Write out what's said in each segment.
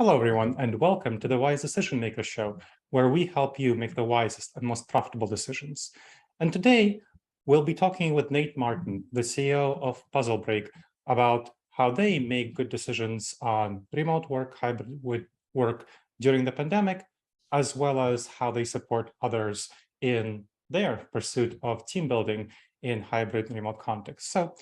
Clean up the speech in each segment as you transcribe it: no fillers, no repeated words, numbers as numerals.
Hello, everyone, and welcome to the Wise Decision Maker Show, where we help you make the wisest and most profitable decisions. And today, we'll be talking with Nate Martin, the CEO of PuzzleBreak, about how they make good decisions on remote work, hybrid work during the pandemic, as well as how they support others in their pursuit of team building in hybrid and remote contexts. So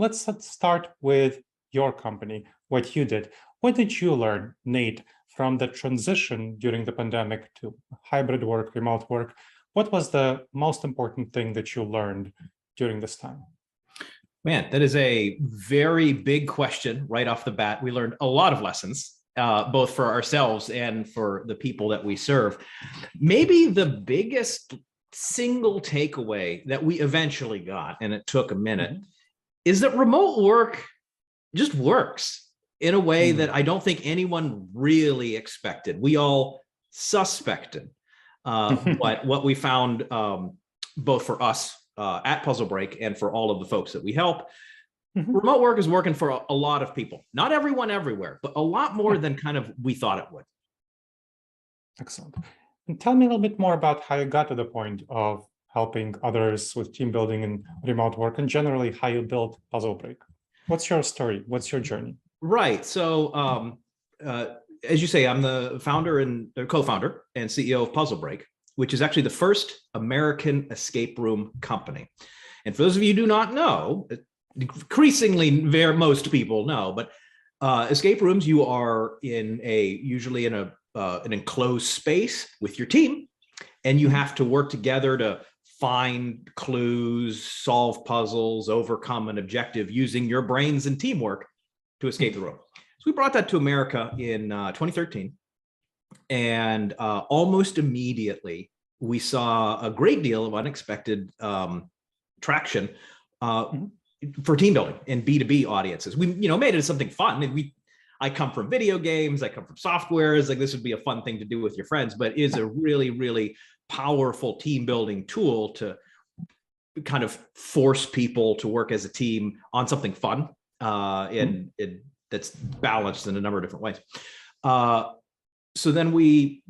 let's start with your company, what you did. What did you learn, Nate, from the transition during the pandemic to hybrid work, remote work? What was the most important thing that you learned during this time? Man, that is a very big question right off the bat. We learned a lot of lessons, both for ourselves and for the people that we serve. Maybe the biggest single takeaway that we eventually got, and it took a minute, is that remote work just works in a way that I don't think anyone really expected. We all suspected. But what we found, both for us at PuzzleBreak and for all of the folks that we help, remote work is working for a lot of people. Not everyone everywhere, but a lot more than kind of we thought it would. Excellent. And tell me a little bit more about how you got to the point of helping others with team building and remote work, and generally how you built PuzzleBreak. What's your story? What's your journey? Right. So as you say, I'm the founder and co-founder and CEO of PuzzleBreak, which is actually the first American escape room company. And for those of you who do not know, increasingly most people know, but escape rooms, you are usually in an enclosed space with your team, and you have to work together to find clues, solve puzzles, overcome an objective using your brains and teamwork to escape the room. So we brought that to America in 2013. And almost immediately, we saw a great deal of unexpected traction for team building and B2B audiences. We made it something fun. I come from video games, I come from software. It's like, this would be a fun thing to do with your friends, but it is a really, really powerful team building tool to kind of force people to work as a team on something fun. And that's balanced in a number of different ways. So then we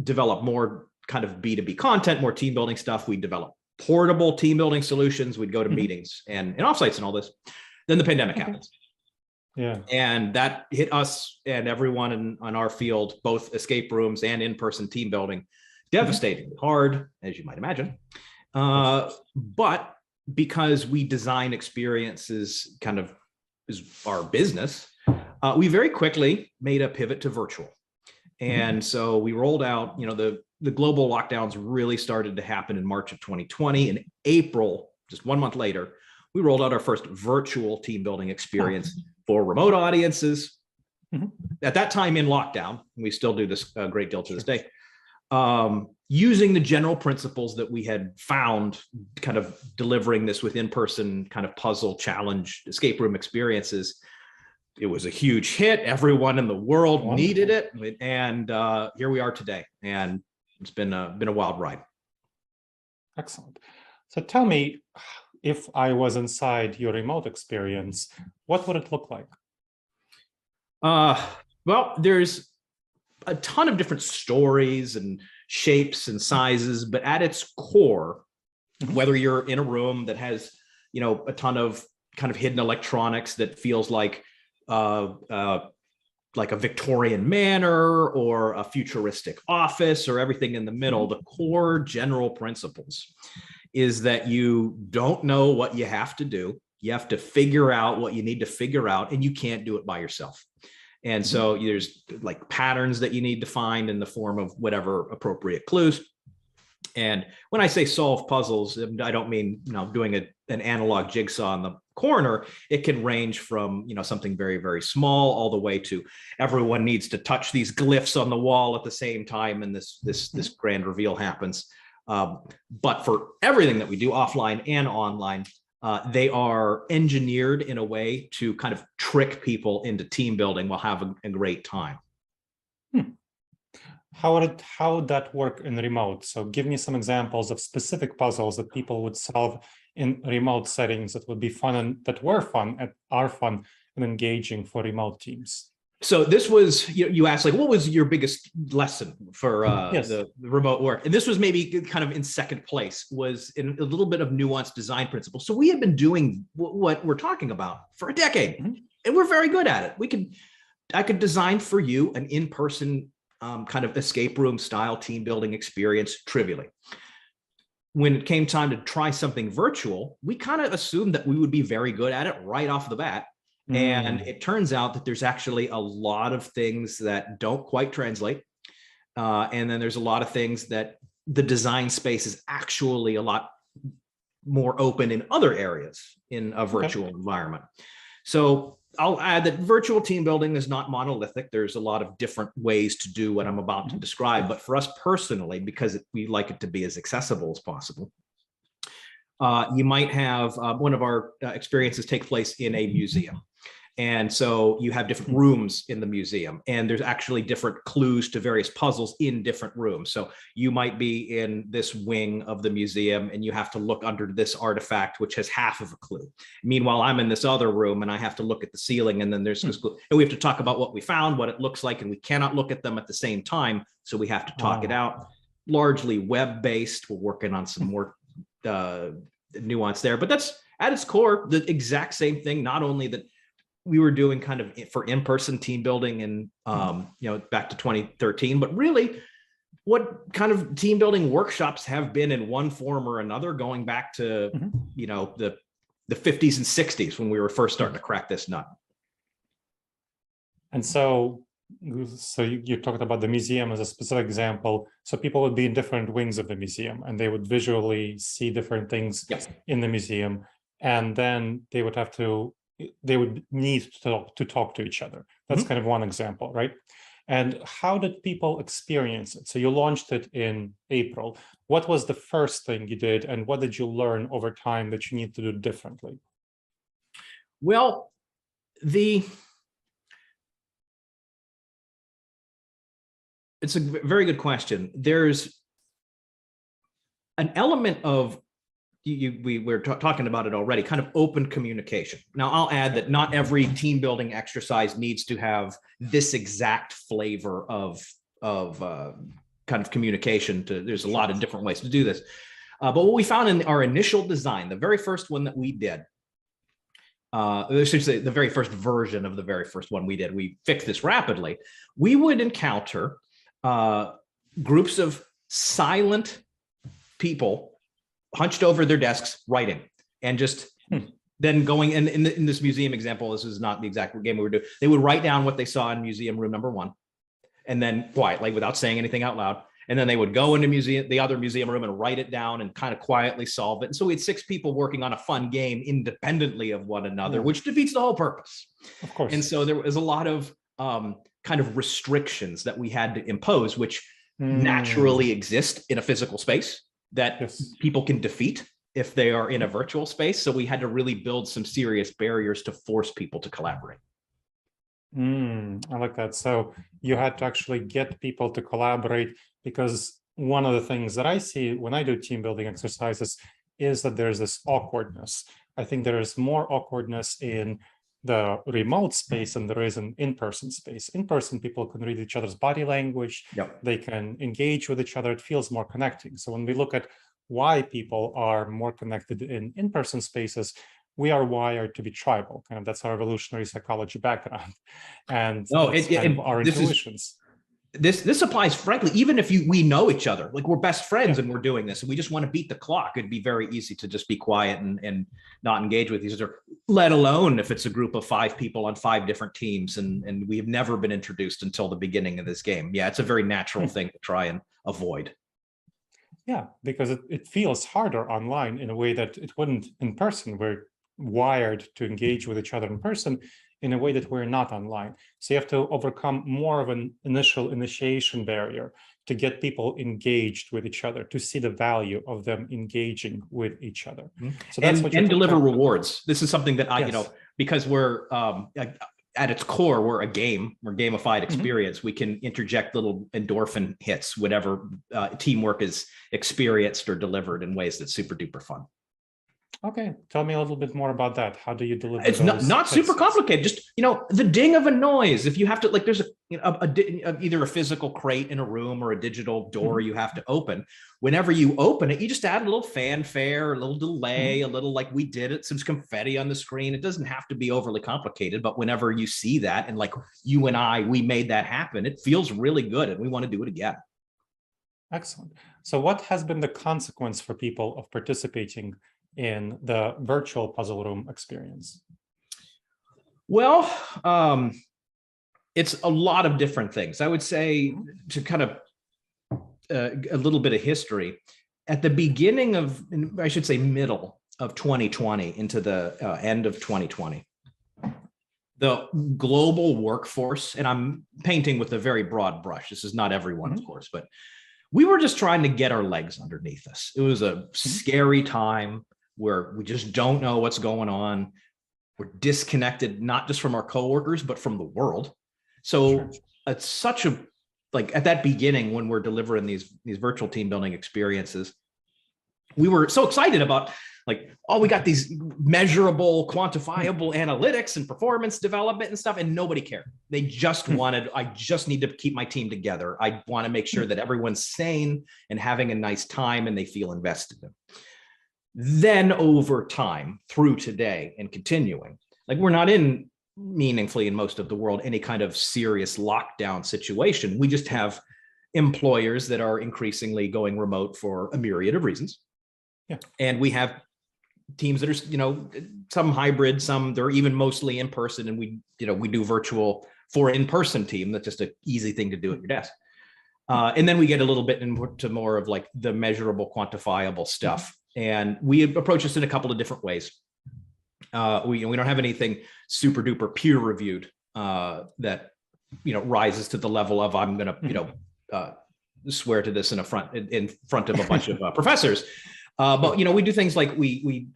develop more kind of B2B content, more team building stuff. We develop portable team building solutions. We'd go to meetings and offsites and all this. Then the pandemic happens. Yeah. And that hit us and everyone on our field, both escape rooms and in-person team building, devastatingly hard, as you might imagine. But because we design experiences kind of is our business, we very quickly made a pivot to virtual. And so we rolled out, the global lockdowns really started to happen in March of 2020. In April, just 1 month later, we rolled out our first virtual team building experience for remote audiences. At that time in lockdown, we still do this a great deal to this day, using the general principles that we had found kind of delivering this with in-person kind of puzzle challenge escape room experiences. It was a huge hit. Everyone in the world needed it. And here we are today. And it's been a wild ride. Excellent. So tell me, if I was inside your remote experience, what would it look like? Well, there's a ton of different stories and shapes and sizes, but at its core, whether you're in a room that has, a ton of kind of hidden electronics that feels like a Victorian manor or a futuristic office or everything in the middle, the core general principles is that you don't know what you have to do. You have to figure out what you need to figure out, and you can't do it by yourself. And so there's like patterns that you need to find in the form of whatever appropriate clues. And when I say solve puzzles, I don't mean, doing an analog jigsaw in the corner. It can range from, something very, very small all the way to everyone needs to touch these glyphs on the wall at the same time. And this grand reveal happens. But for everything that we do offline and online, they are engineered in a way to kind of trick people into team building while having a great time. How would that work in remote? So give me some examples of specific puzzles that people would solve in remote settings that would be fun and that were fun and are fun and engaging for remote teams. So this was, you asked like, what was your biggest lesson for Yes. the remote work? And this was maybe kind of in second place, was in a little bit of nuanced design principles. So we had been doing what we're talking about for a decade, and we're very good at it. I could design for you an in-person kind of escape room style team building experience trivially. When it came time to try something virtual, we kind of assumed that we would be very good at it right off the bat. And it turns out that there's actually a lot of things that don't quite translate. And then there's a lot of things that the design space is actually a lot more open in other areas in a virtual environment. So I'll add that virtual team building is not monolithic. There's a lot of different ways to do what I'm about to describe. But for us personally, because we like it to be as accessible as possible, you might have one of our experiences take place in a museum. And so you have different rooms in the museum, and there's actually different clues to various puzzles in different rooms. So you might be in this wing of the museum and you have to look under this artifact, which has half of a clue. Meanwhile, I'm in this other room and I have to look at the ceiling, and then there's this clue. And we have to talk about what we found, what it looks like, and we cannot look at them at the same time. So we have to talk it out. Largely web-based. We're working on some more nuance there, but that's at its core the exact same thing. Not only that we were doing kind of for in-person team building and back to 2013, but really what kind of team building workshops have been in one form or another going back to the 50s and 60s when we were first starting to crack this nut. And so you talked about the museum as a specific example. So people would be in different wings of the museum and they would visually see different things in the museum, and then they would need to talk to each other. That's kind of one example, right? And how did people experience it? So you launched it in April. What was the first thing you did, and what did you learn over time that you need to do differently? Well, it's a very good question. There's an element of, we were talking about it already, kind of open communication. Now, I'll add that not every team building exercise needs to have this exact flavor of kind of communication. There's a lot of different ways to do this. But what we found in our initial design, the very first one that we did, I should say the very first version of the very first one we did, we fixed this rapidly. We would encounter groups of silent people hunched over their desks writing, and just then going, and in this museum example, this is not the exact game we were doing, they would write down what they saw in museum room number 1, and then quietly, without saying anything out loud, and then they would go into the other museum room and write it down and kind of quietly solve it. And so we had 6 people working on a fun game independently of one another, which defeats the whole purpose. Of course. And so there was a lot of kind of restrictions that we had to impose, which naturally exist in a physical space that people can defeat if they are in a virtual space. So we had to really build some serious barriers to force people to collaborate. I like that. So you had to actually get people to collaborate, because one of the things that I see when I do team building exercises is that there's this awkwardness. I think there is more awkwardness in the remote space than there is an in-person space. In-person, people can read each other's body language. They can engage with each other. It feels more connecting. So when we look at why people are more connected in in-person spaces, we are wired to be tribal. Kind of that's our evolutionary psychology background, and our intuitions. This applies, frankly, even if we know each other, like we're best friends and we're doing this and we just want to beat the clock, it'd be very easy to just be quiet and not engage with each other, let alone if it's a group of 5 people on 5 different teams and we have never been introduced until the beginning of this game. Yeah, it's a very natural thing to try and avoid. Yeah, because it feels harder online in a way that it wouldn't in person. We're wired to engage with each other in person in a way that we're not online. So you have to overcome more of an initial initiation barrier to get people engaged with each other, to see the value of them engaging with each other. So that's what and deliver rewards. This is something that I, because we're at its core, we're gamified experience. We can interject little endorphin hits whenever teamwork is experienced or delivered in ways that's super duper fun. Okay, tell me a little bit more about that. How do you deliver It's those not super fixes? complicated. Just, the ding of a noise. If you have to, like, there's either a physical crate in a room or a digital door you have to open. Whenever you open it, you just add a little fanfare, a little delay, a little, like we did it, some confetti on the screen. It doesn't have to be overly complicated, but whenever you see that, and like you and I, we made that happen, it feels really good, and we want to do it again. Excellent. So what has been the consequence for people of participating in the virtual puzzle room experience? Well, it's a lot of different things. I would say, to kind of a little bit of history, at the beginning of, I should say middle of 2020 into the end of 2020, the global workforce, and I'm painting with a very broad brush, this is not everyone, of course, but we were just trying to get our legs underneath us. It was a scary time where we just don't know what's going on. We're disconnected, not just from our coworkers, but from the world. So it's such a, like, at that beginning, when we're delivering these virtual team building experiences, we were so excited about, like, oh, we got these measurable, quantifiable analytics and performance development and stuff, and nobody cared. They just wanted, I just need to keep my team together. I want to make sure that everyone's sane and having a nice time and they feel invested in. Then over time, through today and continuing, like, we're not in, meaningfully in most of the world, any kind of serious lockdown situation. We just have employers that are increasingly going remote for a myriad of reasons. Yeah. And we have teams that are, some hybrid, some they're even mostly in person, and we do virtual for in-person team. That's just an easy thing to do at your desk. And then we get a little bit into more of, like, the measurable, quantifiable stuff. And we approach this in a couple of different ways. We don't have anything super duper peer reviewed that rises to the level of, I'm going to swear to this in front of a bunch of professors. But we do things like we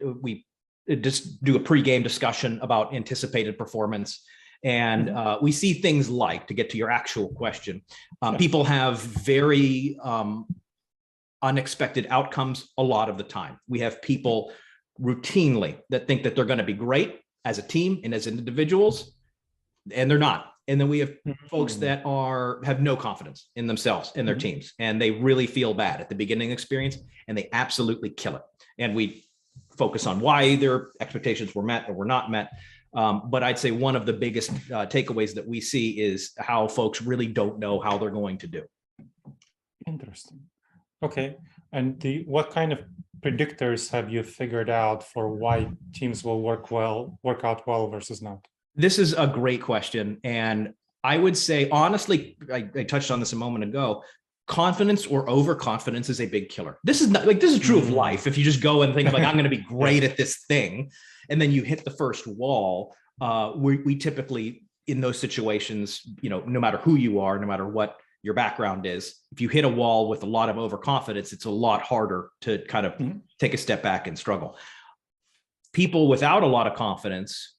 just do a pregame discussion about anticipated performance, and we see things like, to get to your actual question, people have very unexpected outcomes a lot of the time. We have people routinely that think that they're going to be great as a team and as individuals, and they're not. And then we have folks that have no confidence in themselves and their teams, and they really feel bad at the beginning experience, and they absolutely kill it. And we focus on why their expectations were met or were not met. But I'd say one of the biggest takeaways that we see is how folks really don't know how they're going to do. Interesting. Okay. And what kind of predictors have you figured out for why teams will work out well versus not? This is a great question. And I would say, honestly, I touched on this a moment ago, confidence or overconfidence is a big killer. This is true of life. If you just go and think, like, I'm going to be great at this thing, and then you hit the first wall, we typically, in those situations, no matter who you are, no matter what your background is, if you hit a wall with a lot of overconfidence, it's a lot harder to kind of take a step back and struggle. People without a lot of confidence,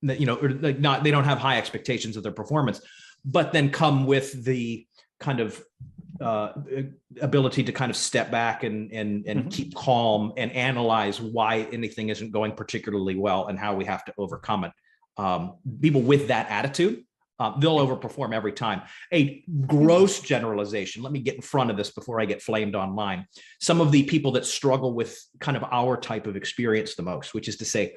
they don't have high expectations of their performance, but then come with the kind of ability to kind of step back and keep calm and analyze why anything isn't going particularly well and how we have to overcome it. People with that attitude, they'll overperform every time. A gross generalization, let me get in front of this before I get flamed online. Some of the people that struggle with kind of our type of experience the most, which is to say,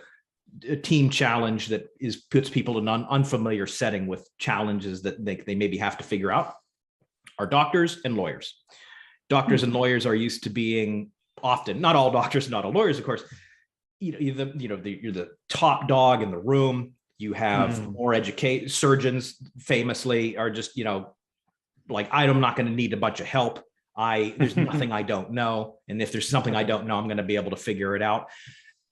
a team challenge that puts people in an unfamiliar setting with challenges that they maybe have to figure out, are doctors and lawyers. Doctors and lawyers are used to being, often, not all doctors, not all lawyers, of course, you're the top dog in the room. You have more educated surgeons, famously, are just, like, I'm not going to need a bunch of help. There's nothing I don't know. And if there's something I don't know, I'm going to be able to figure it out.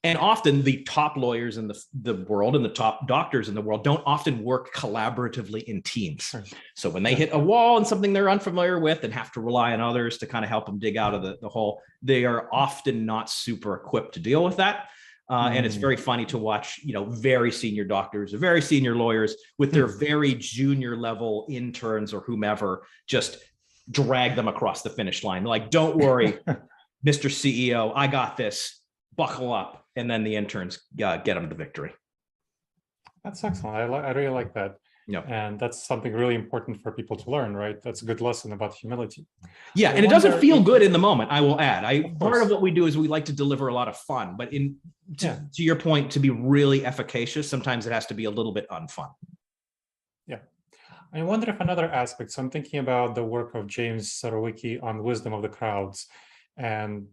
And often the top lawyers in the world and the top doctors in the world don't often work collaboratively in teams. So when they hit a wall and something they're unfamiliar with and have to rely on others to kind of help them dig out of the hole, they are often not super equipped to deal with that. And it's very funny to watch, very senior doctors, very senior lawyers with their very junior level interns or whomever just drag them across the finish line. Like, don't worry, Mr. CEO, I got this. buckle up, and then the interns get them to victory. That's excellent. I really like that. Yeah. And that's something really important for people to learn, right? That's a good lesson about humility. Yeah, and it doesn't feel good in the moment, I will add. Part of what we do is we like to deliver a lot of fun, but to your point, to be really efficacious, sometimes it has to be a little bit unfun. Yeah. I wonder if another aspect, so I'm thinking about the work of James Sarowicki on wisdom of the crowds and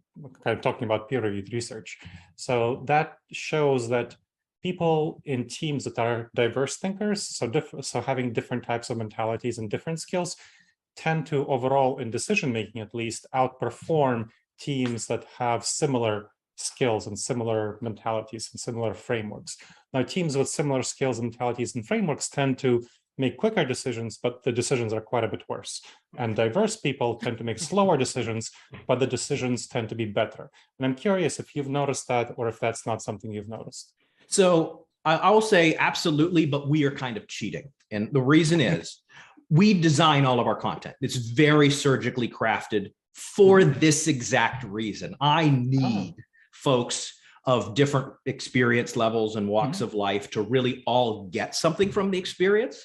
kind of talking about peer-reviewed research. So that shows that people in teams that are diverse thinkers, so having different types of mentalities and different skills, tend to overall, in decision-making at least, outperform teams that have similar skills and similar mentalities and similar frameworks. Now, teams with similar skills, mentalities, and frameworks tend to make quicker decisions, but the decisions are quite a bit worse. And diverse people tend to make slower decisions, but the decisions tend to be better. And I'm curious if you've noticed that, or if that's not something you've noticed. So I will say absolutely, but we are kind of cheating. And the reason is we design all of our content. It's very surgically crafted for this exact reason. I need folks of different experience levels and walks of life to really all get something from the experience.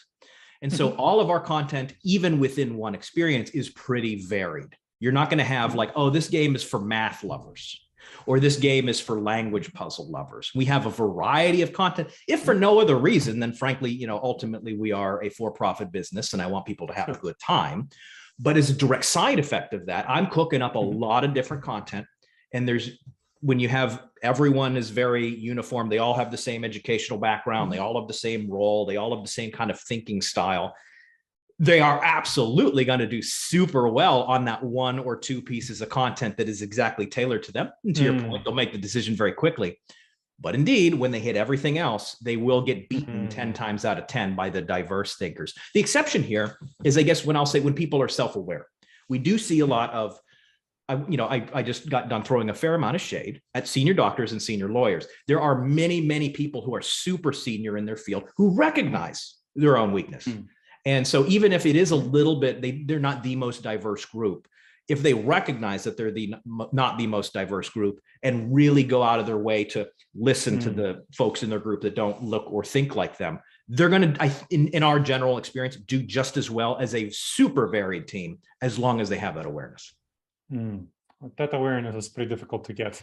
And so all of our content, even within one experience, is pretty varied. You're not going to have like, oh, this game is for math lovers, or this game is for language puzzle lovers. We have a variety of content, if for no other reason than, frankly, ultimately we are a for-profit business and I want people to have a good time. But as a direct side effect of that, I'm cooking up a lot of different content. And when you have everyone is very uniform, they all have the same educational background, they all have the same role, they all have the same kind of thinking style. They are absolutely going to do super well on that one or two pieces of content that is exactly tailored to them. And to your point, they'll make the decision very quickly. But indeed, when they hit everything else, they will get beaten 10 times out of 10 by the diverse thinkers. The exception here is, I guess, when people are self-aware. We do see a lot of, I just got done throwing a fair amount of shade at senior doctors and senior lawyers. There are many, many people who are super senior in their field who recognize their own weakness. And so even if it is a little bit, they're not the most diverse group. If they recognize that they're not the most diverse group and really go out of their way to listen to the folks in their group that don't look or think like them, they're going to, in our general experience, do just as well as a super varied team, as long as they have that awareness. That awareness is pretty difficult to get.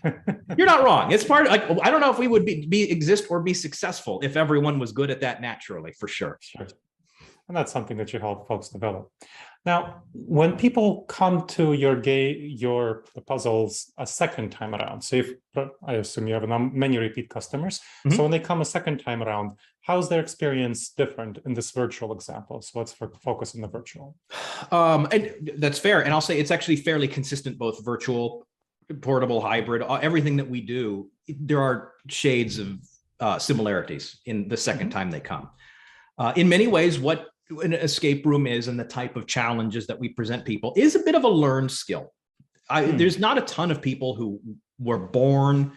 You're not wrong. It's part of, I don't know if we would exist or be successful if everyone was good at that naturally, for sure. Sure. And that's something that you help folks develop. Now, when people come to your puzzles a second time around, so I assume you have many repeat customers. So when they come a second time around, how's their experience different in this virtual example? So let's focus on the virtual. And that's fair. And I'll say it's actually fairly consistent, both virtual, portable, hybrid, everything that we do. There are shades of similarities in the second time they come. In many ways, what an escape room is and the type of challenges that we present people is a bit of a learned skill. There's not a ton of people who were born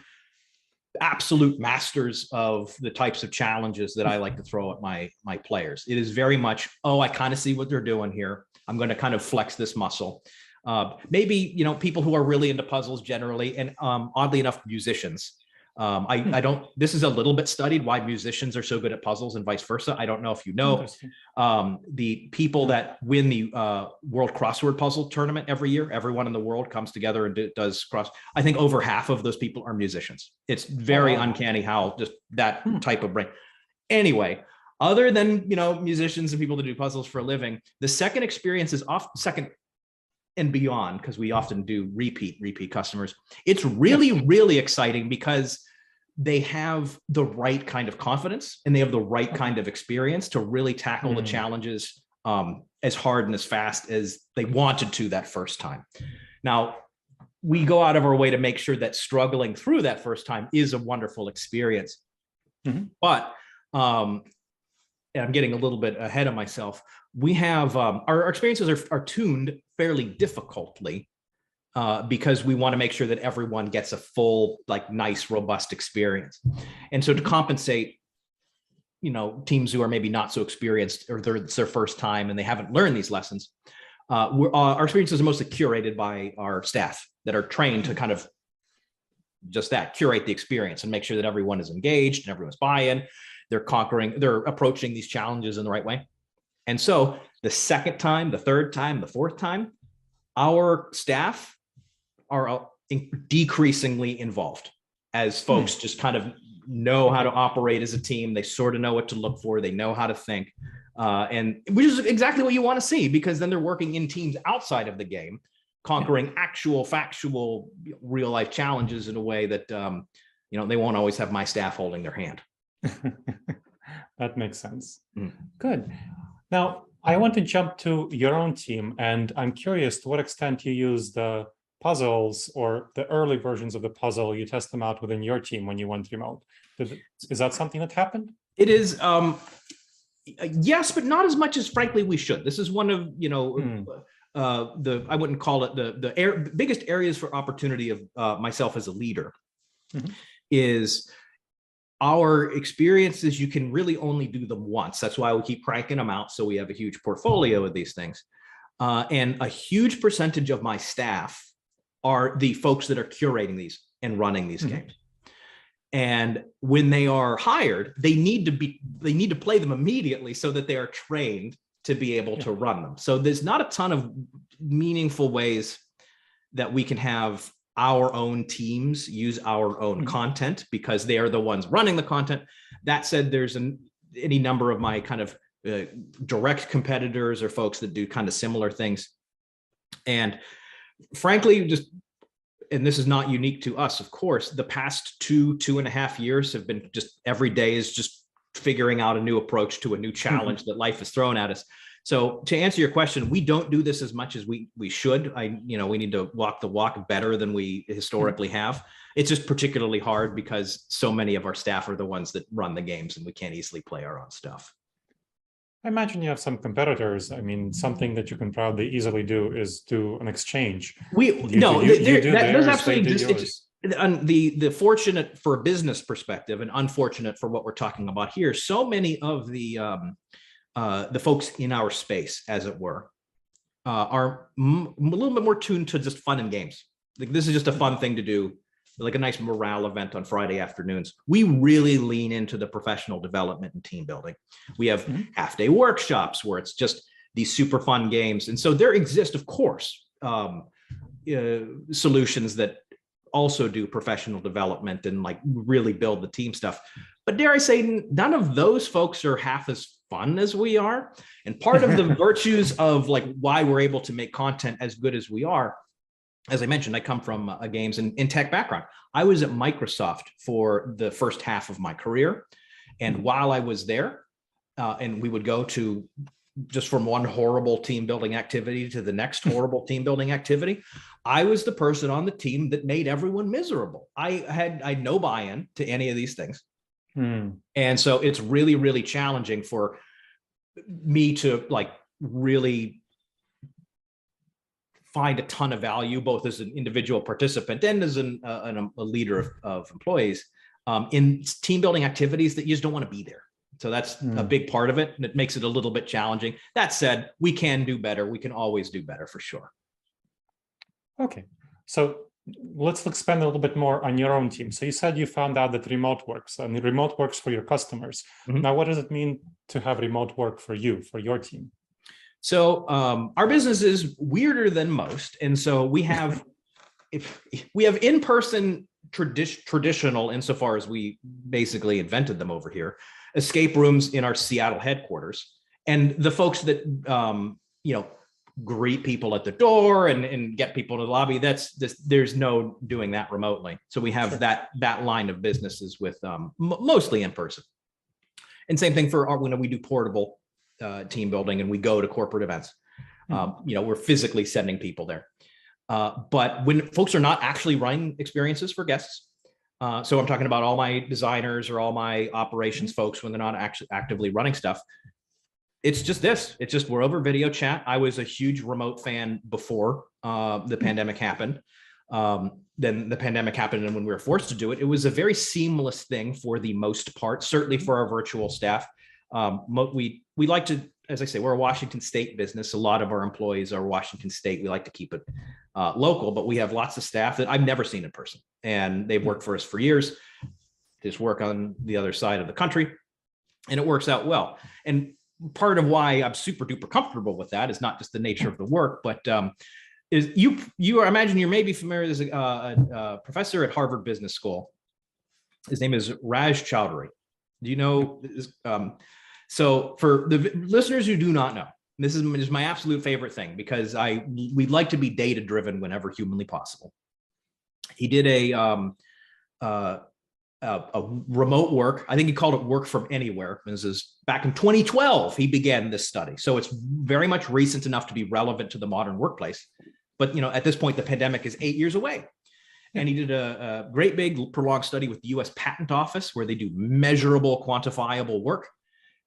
absolute masters of the types of challenges that I like to throw at my players. It is very much, I kind of see what they're doing here. I'm going to kind of flex this muscle. Maybe, people who are really into puzzles generally, and oddly enough, musicians. This is a little bit studied why musicians are so good at puzzles and vice versa. I don't know if you know, the people that win the World Crossword Puzzle Tournament every year, everyone in the world comes together and does I think over half of those people are musicians. It's very uncanny how just that type of brain. Anyway, other than, musicians and people that do puzzles for a living, the second experience is second and beyond, because we often do repeat customers. It's really, really exciting because they have the right kind of confidence and they have the right kind of experience to really tackle the challenges as hard and as fast as they wanted to that first time. Now, we go out of our way to make sure that struggling through that first time is a wonderful experience. But and I'm getting a little bit ahead of myself. We have our experiences are tuned fairly difficultly because we want to make sure that everyone gets a full, nice, robust experience. And so to compensate, teams who are maybe not so experienced or it's their first time and they haven't learned these lessons, our experiences are mostly curated by our staff that are trained to kind of just that, curate the experience and make sure that everyone is engaged and everyone's buy-in. They're approaching these challenges in the right way. And so the second time, the third time, the fourth time, our staff are decreasingly involved as folks just kind of know how to operate as a team. They sort of know what to look for. They know how to think, and which is exactly what you want to see, because then they're working in teams outside of the game, conquering actual, factual, real life challenges in a way that, they won't always have my staff holding their hand. That makes sense. Good. Now, I want to jump to your own team, and I'm curious to what extent you use the puzzles or the early versions of the puzzle, you test them out within your team when you went remote. Is that something that happened? It is, yes, but not as much as frankly we should. This is one of, I wouldn't call it the biggest areas for opportunity of myself as a leader is our experiences. You can really only do them once. That's why we keep cranking them out. So we have a huge portfolio of these things. And a huge percentage of my staff are the folks that are curating these and running these games. And when they are hired, they need to play them immediately so that they are trained to be able to run them. So there's not a ton of meaningful ways that we can have our own teams use our own content, because they are the ones running the content. That said, there's any number of my kind of direct competitors or folks that do kind of similar things. And frankly, and this is not unique to us, of course, the past 2.5 years have been just every day is just figuring out a new approach to a new challenge that life has thrown at us. So to answer your question, we don't do this as much as we should. We need to walk the walk better than we historically have. It's just particularly hard because so many of our staff are the ones that run the games and we can't easily play our own stuff. I imagine you have some competitors. I mean, something that you can probably easily do is do an exchange. There's absolutely the fortunate for a business perspective and unfortunate for what we're talking about here. So many of the folks in our space, as it were, are a little bit more tuned to just fun and games. Like, this is just a fun thing to do, like a nice morale event on Friday afternoons. We really lean into the professional development and team building. We have half-day workshops where it's just these super fun games. And so there exist, of course, solutions that also do professional development and like really build the team stuff. But dare I say, none of those folks are half as fun as we are. And part of the virtues of like why we're able to make content as good as we are, as I mentioned, I come from a games and tech background. I was at Microsoft for the first half of my career. And while I was there, and we would go to just from one horrible team building activity to the next horrible team building activity, I was the person on the team that made everyone miserable. I had no buy-in to any of these things. And so it's really, really challenging for me to like really find a ton of value, both as an individual participant and as a leader of employees in team building activities that you just don't want to be there. So that's a big part of it, and it makes it a little bit challenging. That said, we can do better. We can always do better for sure. Okay, so let's expand a little bit more on your own team. So you said you found out that remote works, and remote works for your customers. Now, what does it mean to have remote work for you, for your team? So our business is weirder than most, and so we have in-person traditional, insofar as we basically invented them over here, escape rooms in our Seattle headquarters, and the folks that greet people at the door and get people to the lobby. There's no doing that remotely. So we have that line of businesses with mostly in person, and same thing for when we do portable team building and we go to corporate events. We're physically sending people there. But when folks are not actually running experiences for guests, so I'm talking about all my designers or all my operations folks, when they're not actually actively running stuff, it's just this. It's just we're over video chat. I was a huge remote fan before the pandemic happened. Then the pandemic happened, and when we were forced to do it, it was a very seamless thing for the most part, certainly for our virtual staff. We like to, as I say, we're a Washington State business. A lot of our employees are Washington State. We like to keep it local, but we have lots of staff that I've never seen in person, and they've worked for us for years. Just work on the other side of the country, and it works out well. And part of why I'm super duper comfortable with that is not just the nature of the work, but is I imagine you're maybe familiar. There's a professor at Harvard Business School. His name is Raj Chowdhury. Do you know? So for the listeners who do not know, this is my absolute favorite thing, because we like to be data driven whenever humanly possible. He did a remote work. I think he called it work from anywhere. This is back in 2012. He began this study, so it's very much recent enough to be relevant to the modern workplace. But at this point, the pandemic is 8 years away, and he did a great big prolonged study with the U.S. Patent Office, where they do measurable, quantifiable work.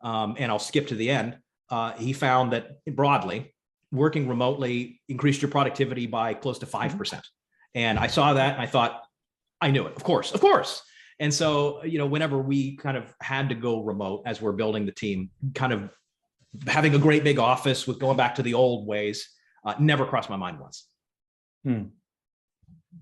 And I'll skip to the end. He found that broadly, working remotely increased your productivity by close to 5%. And I saw that and I thought, I knew it, of course. And so, whenever we kind of had to go remote as we're building the team, kind of having a great big office with going back to the old ways, never crossed my mind once.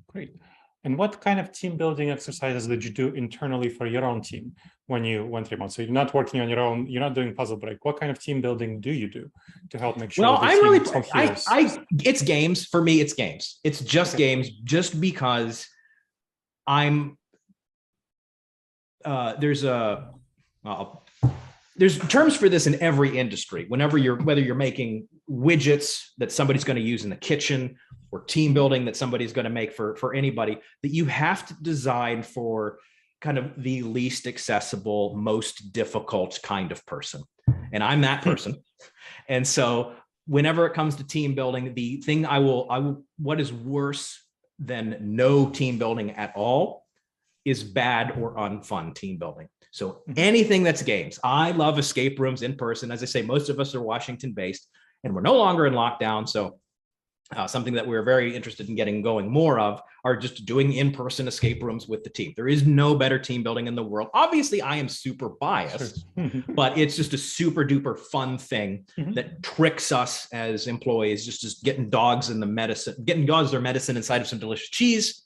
Great. And what kind of team building exercises did you do internally for your own team when you went remote? So you're not working on your own, you're not doing Puzzle Break. What kind of team building do you do to help make sure? Well, it's games. For me, it's games. It's just games, just because there's terms for this in every industry. Whether you're making widgets that somebody's going to use in the kitchen, or team building that somebody's going to make for anybody, that you have to design for kind of the least accessible, most difficult kind of person. And I'm that person. And so whenever it comes to team building, the thing what is worse than no team building at all is bad or unfun team building. So anything that's games. I love escape rooms in person. As I say, most of us are Washington based, and we're no longer in lockdown. So something that we're very interested in getting going more of are just doing in-person escape rooms with the team. There is no better team building in the world. Obviously, I am super biased, but it's just a super duper fun thing that tricks us as employees, just getting dogs their medicine inside of some delicious cheese.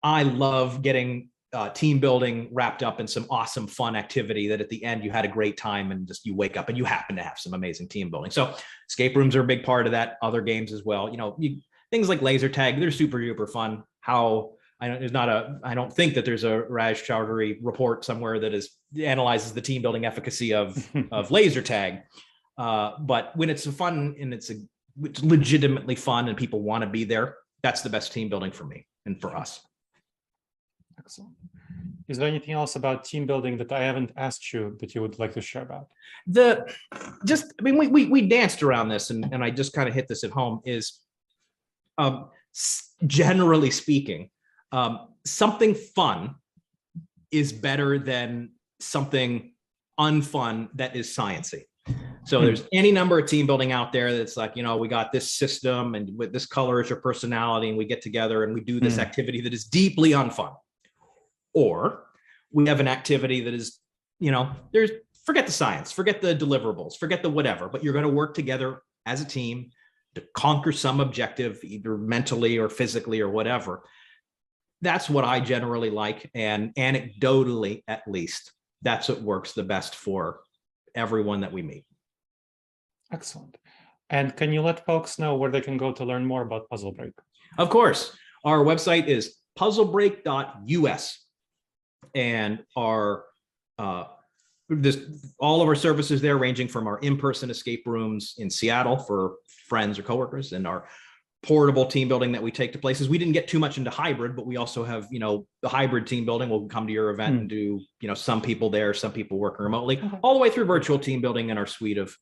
I love getting team building wrapped up in some awesome fun activity that at the end you had a great time, and just you wake up and you happen to have some amazing team building. So escape rooms are a big part of that. Other games as well. Things like laser tag, they're super duper fun. I don't think that there's a Raj Chowdhury report somewhere that analyzes the team building efficacy of laser tag. But when it's fun and it's legitimately fun and people want to be there, that's the best team building for me and for us. Excellent. Is there anything else about team building that I haven't asked you that you would like to share about? We danced around this, and I just kind of hit this at home, is generally speaking, something fun is better than something unfun that is sciencey. So there's any number of team building out there that's like, we got this system and with this color is your personality, and we get together and we do this activity that is deeply unfun. Or we have an activity that is, forget the science, forget the deliverables, forget the whatever, but you're going to work together as a team to conquer some objective, either mentally or physically or whatever. That's what I generally like. And anecdotally, at least, that's what works the best for everyone that we meet. Excellent. And can you let folks know where they can go to learn more about Puzzle Break? Of course. Our website is puzzlebreak.us. And all of our services there, ranging from our in-person escape rooms in Seattle for friends or coworkers, and our portable team building that we take to places. We didn't get too much into hybrid, but we also have, the hybrid team building. We'll come to your event and do, some people there, some people working remotely, all the way through virtual team building and our suite of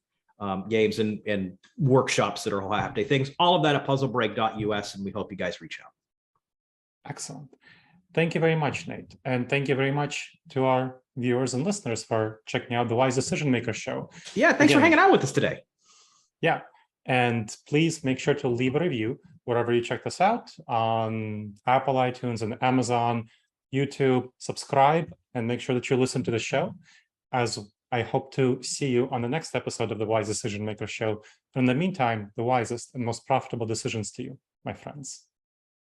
games and workshops that are whole half-day things. All of that at puzzlebreak.us, and we hope you guys reach out. Excellent. Thank you very much, Nate. And thank you very much to our viewers and listeners for checking out the Wise Decision Maker Show. Yeah, thanks for hanging out with us today. Yeah, and please make sure to leave a review wherever you check this out, on Apple, iTunes, and Amazon, YouTube. Subscribe, and make sure that you listen to the show, as I hope to see you on the next episode of the Wise Decision Maker Show. But in the meantime, the wisest and most profitable decisions to you, my friends.